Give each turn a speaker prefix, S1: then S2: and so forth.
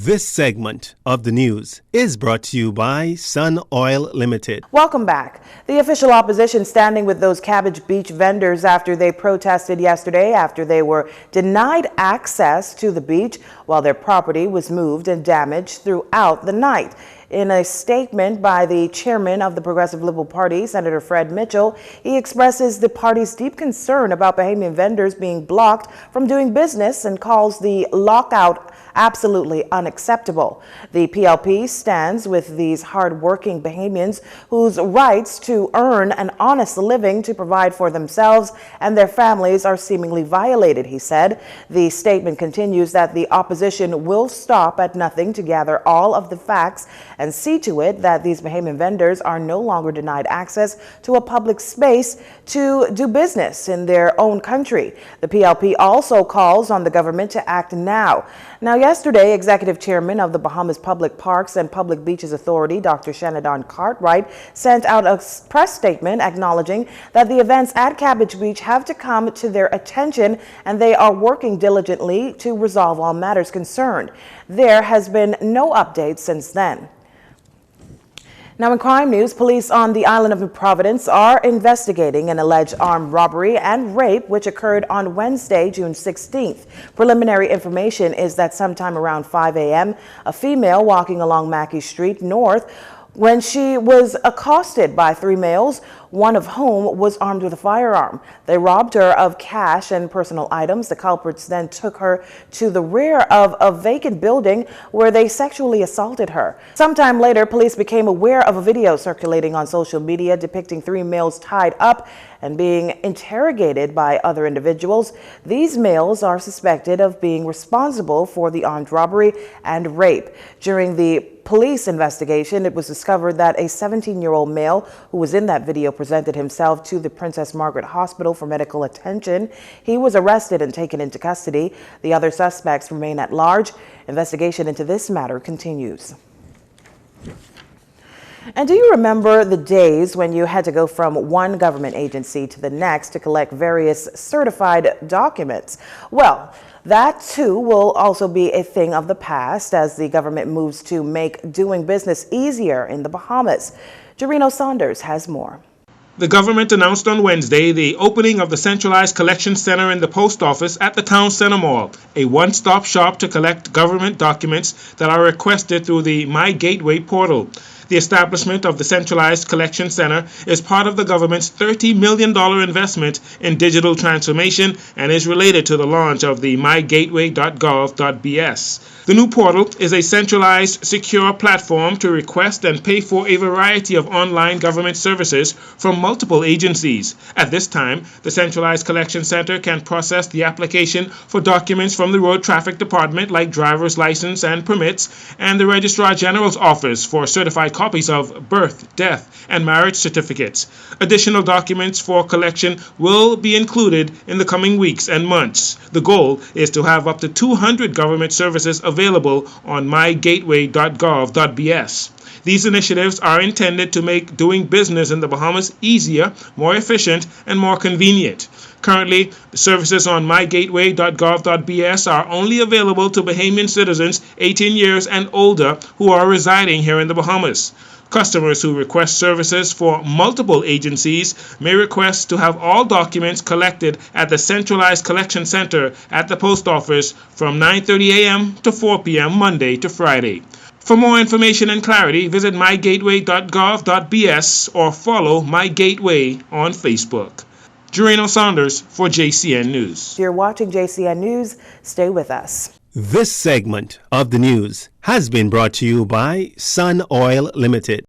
S1: This segment of the news is brought to you by Sun Oil Limited.
S2: Welcome back. The official opposition standing with those Cabbage Beach vendors after they protested yesterday after they were denied access to the beach while their property was moved and damaged throughout the night. In a statement by the chairman of the Progressive Liberal Party, Senator Fred Mitchell, he expresses the party's deep concern about Bahamian vendors being blocked from doing business and calls the lockout absolutely unacceptable. The PLP stands with these hard-working Bahamians whose rights to earn an honest living to provide for themselves and their families are seemingly violated, he said. The statement continues that the opposition will stop at nothing to gather all of the facts and see to it that these Bahamian vendors are no longer denied access to a public space to do business in their own country. The PLP also calls on the government to act now. Now, yesterday, Executive Chairman of the Bahamas Public Parks and Public Beaches Authority, Dr. Shannon Cartwright, sent out a press statement acknowledging that the events at Cabbage Beach have to come to their attention and they are working diligently to resolve all matters concerned. There has been no update since then. Now, in crime news, police on the island of New Providence are investigating an alleged armed robbery and rape which occurred on Wednesday, June 16th. Preliminary information is that sometime around 5 a.m., a female walking along Mackey Street North when she was accosted by three males, one of whom was armed with a firearm. They robbed her of cash and personal items. The culprits then took her to the rear of a vacant building where they sexually assaulted her. Sometime later, police became aware of a video circulating on social media depicting three males tied up and being interrogated by other individuals. These males are suspected of being responsible for the armed robbery and rape. During the police investigation, it was discovered that a 17-year-old male who was in that video presented himself to the Princess Margaret Hospital for medical attention. He was arrested and taken into custody. The other suspects remain at large. Investigation into this matter continues. And do you remember the days when you had to go from one government agency to the next to collect various certified documents? Well, that too will also be a thing of the past as the government moves to make doing business easier in the Bahamas. Jcn Saunders has more.
S3: The government announced on Wednesday the opening of the centralized collection center in the post office at the Town Center Mall, a one-stop shop to collect government documents that are requested through the My Gateway portal. The establishment of the centralized collection center is part of the government's $30 million investment in digital transformation and is related to the launch of the mygateway.gov.bs. The new portal is a centralized, secure platform to request and pay for a variety of online government services from multiple agencies. At this time, the centralized collection center can process the application for documents from the Road Traffic Department like driver's license and permits, and the Registrar General's office for certified copies of birth, death, and marriage certificates. Additional documents for collection will be included in the coming weeks and months. The goal is to have up to 200 government services available on mygateway.gov.bs. These initiatives are intended to make doing business in the Bahamas easier, more efficient, and more convenient. Currently, the services on mygateway.gov.bs are only available to Bahamian citizens 18 years and older who are residing here in the Bahamas. Customers who request services for multiple agencies may request to have all documents collected at the centralized collection center at the post office from 9:30 a.m. to 4 p.m. Monday to Friday. For more information and clarity, visit mygateway.gov.bs or follow My Gateway on Facebook. Jcn Saunders for Jcn News.
S2: If you're watching Jcn News, stay with us.
S1: This segment of the news has been brought to you by Sun Oil Limited.